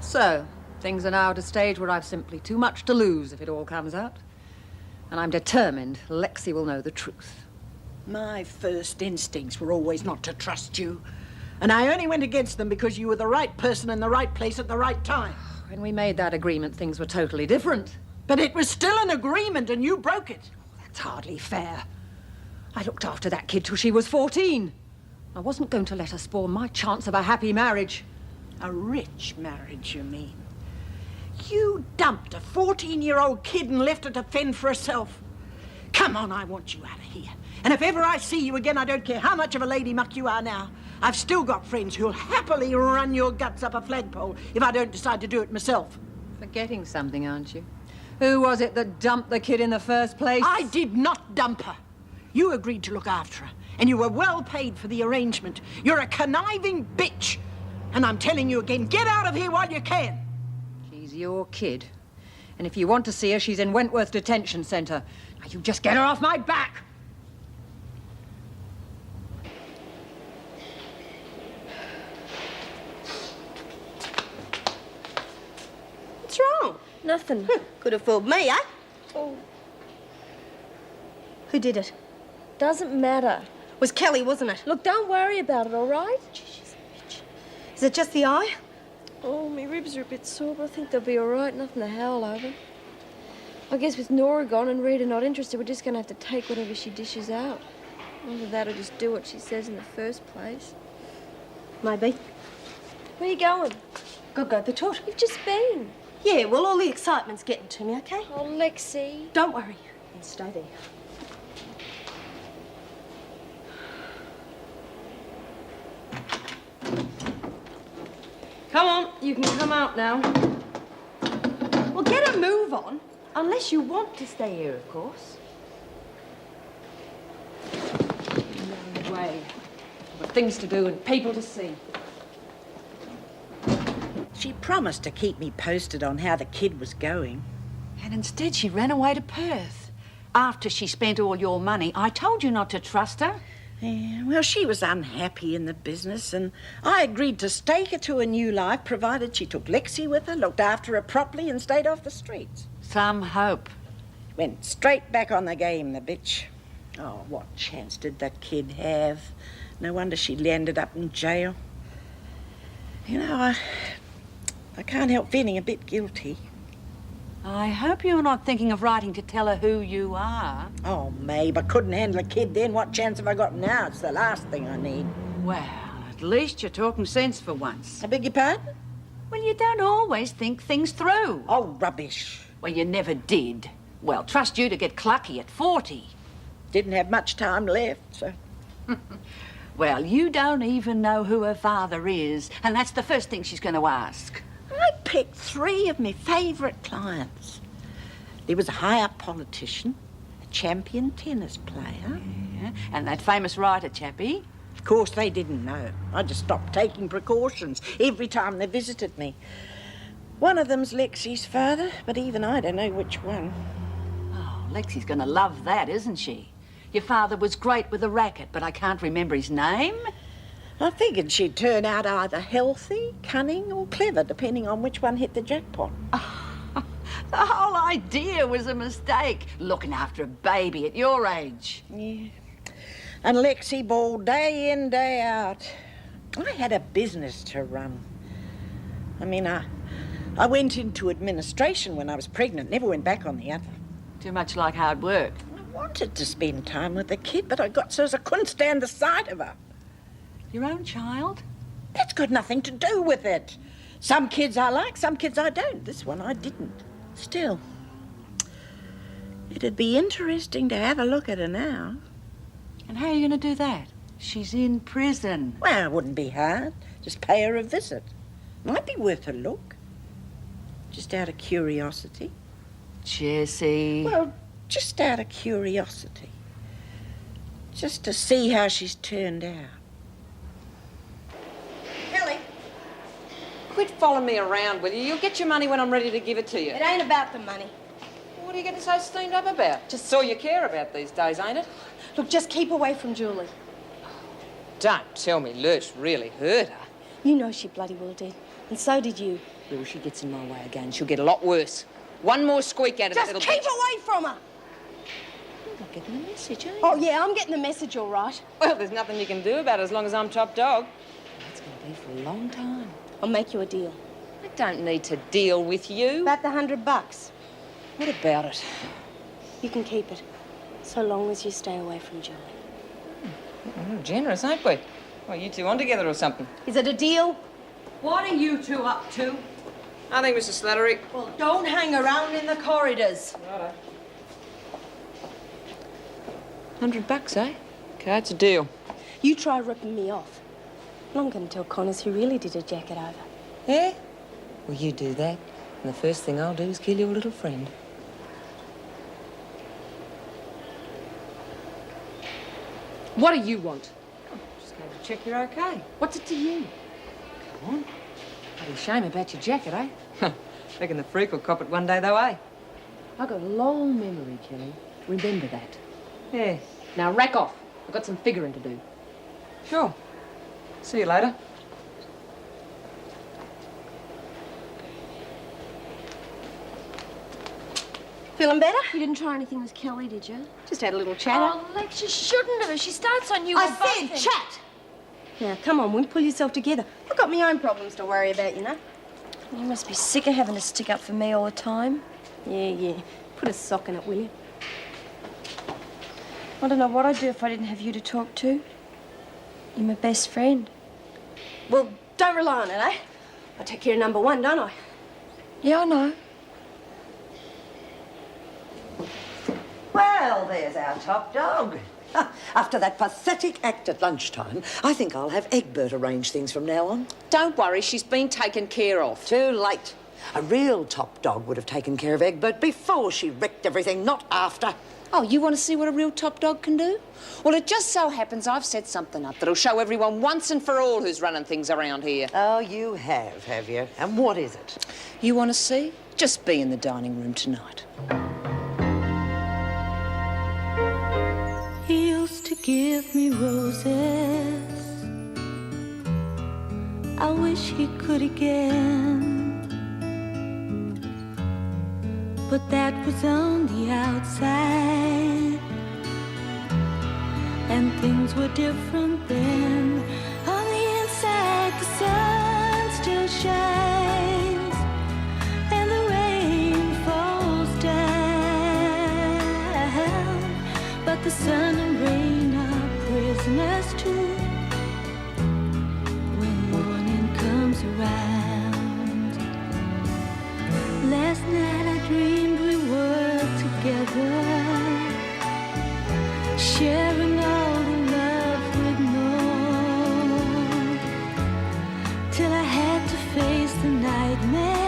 So, things are now at a stage where I've simply too much to lose if it all comes out. And I'm determined Lexi will know the truth. My first instincts were always not to trust you. And I only went against them because you were the right person in the right place at the right time. When we made that agreement, things were totally different. But it was still an agreement and you broke it. That's hardly fair. I looked after that kid till she was 14. I wasn't going to let her spoil my chance of a happy marriage. A rich marriage, you mean? You dumped a 14-year-old kid and left her to fend for herself. Come on, I want you out of here. And if ever I see you again, I don't care how much of a lady muck you are now. I've still got friends who'll happily run your guts up a flagpole if I don't decide to do it myself. Forgetting something, aren't you? Who was it that dumped the kid in the first place? I did not dump her. You agreed to look after her, and you were well paid for the arrangement. You're a conniving bitch. And I'm telling you again, get out of here while you can. She's your kid. And if you want to see her, she's in Wentworth Detention Centre. Now, you just get her off my back. What's wrong? Nothing. Could have fooled me, eh? Oh. Who did it? Doesn't matter. Was Kelly, wasn't it? Look, don't worry about it, all right? Gee, she's a bitch. Is it just the eye? Oh, my ribs are a bit sore, but I think they'll be all right. Nothing to howl over. I guess with Nora gone and Rita not interested, we're just going to have to take whatever she dishes out. Either that or just do what she says in the first place. Maybe. Where are you going? Go the toot. You've just been. Yeah, well, all the excitement's getting to me, okay? Oh, Lexi. Don't worry. You stay there. Come on, you can come out now. Well, get a move on. Unless you want to stay here, of course. No way. I've got things to do and people to see. She promised to keep me posted on how the kid was going. And instead she ran away to Perth. After she spent all your money. I told you not to trust her. Yeah, well, she was unhappy in the business, and I agreed to stake her to a new life, provided she took Lexi with her, looked after her properly, and stayed off the streets. Some hope. Went straight back on the game, the bitch. Oh, what chance did that kid have? No wonder she landed up in jail. You know, I can't help feeling a bit guilty. I hope you're not thinking of writing to tell her who you are. Oh, Mabe, I couldn't handle a kid then. What chance have I got now? It's the last thing I need. Well, at least you're talking sense for once. I beg your pardon? Well, you don't always think things through. Oh, rubbish. Well, you never did. Well, trust you to get clucky at 40. Didn't have much time left, so... Well, you don't even know who her father is, and that's the first thing she's going to ask. I picked 3 of my favourite clients. There was a high-up politician, a champion tennis player. Yeah, and that famous writer chappie. Of course, they didn't know. I just stopped taking precautions every time they visited me. One of them's Lexi's father, but even I don't know which one. Oh, Lexi's going to love that, isn't she? Your father was great with a racket, but I can't remember his name. I figured she'd turn out either healthy, cunning, or clever, depending on which one hit the jackpot. The whole idea was a mistake, looking after a baby at your age. Yeah. And Lexi bawled day in, day out. I had a business to run. I mean, I went into administration when I was pregnant, never went back on the other. Too much like hard work. I wanted to spend time with the kid, but I got so I couldn't stand the sight of her. Your own child? That's got nothing to do with it. Some kids I like, some kids I don't. This one I didn't. Still, it'd be interesting to have a look at her now. And how are you going to do that? She's in prison. Well, it wouldn't be hard. Just pay her a visit. Might be worth a look. Just out of curiosity. Jessie. Well, just out of curiosity. Just to see how she's turned out. Kelly. Quit following me around, will you? You'll get your money when I'm ready to give it to you. It ain't about the money. What are you getting so steamed up about? Just all you care about these days, ain't it? Look, just keep away from Julie. Don't tell me Lurch really hurt her. You know she bloody well did. And so did you. Well, if she gets in my way again, she'll get a lot worse. One more squeak out of that Just little keep bitch. away from her. You're not getting the message, are you? Oh, yeah, I'm getting the message all right. Well, there's nothing you can do about it as long as I'm top dog. That's going to be for a long time. I'll make you a deal. I don't need to deal with you. About the $100. What about it? You can keep it. So long as you stay away from Julie. We're generous, ain't we? Well, you two on together or something? Is it a deal? What are you two up to? Nothing, Mr. Slattery. Well, don't hang around in the corridors. Righto. $100, eh? Okay, it's a deal. You try ripping me off. And I'm going to tell Connors who really did a jacket over. Yeah? Well, you do that, and the first thing I'll do is kill your little friend. What do you want? Just going to check you're okay. What's it to you? Come on. Bloody shame about your jacket, eh? Reckon the freak will cop it one day, though, eh? I've got a long memory, Kelly. Remember that. Yeah. Now rack off. I've got some figuring to do. Sure. See you later. Feeling better? You didn't try anything with Kelly, did you? Just had a little chatter. Oh, Lex, you shouldn't have. If she starts on you, I we're both said in. chat. Now, come on, Win, pull yourself together. I've got my own problems to worry about, you know. You must be sick of having to stick up for me all the time. Yeah. Put a sock in it, will you? I don't know what I'd do if I didn't have you to talk to. You're my best friend. Well, don't rely on it, eh? I take care of number one, don't I? Yeah, I know. Well, there's our top dog. After that pathetic act at lunchtime, I think I'll have Egbert arrange things from now on. Don't worry, she's been taken care of. Too late. A real top dog would have taken care of Egbert before she wrecked everything, not after. Oh, you want to see what a real top dog can do? Well, it just so happens I've set something up that'll show everyone once and for all who's running things around here. Oh, you have you? And what is it? You want to see? Just be in the dining room tonight. He used to give me roses. I wish he could again. But that was on the outside, and things were different then. On the inside, the sun still shines, and the rain falls down. But the sun and rain are prisoners too when morning comes around. Last night I dreamed we were together, sharing all the love we'd known, till I had to face the nightmare.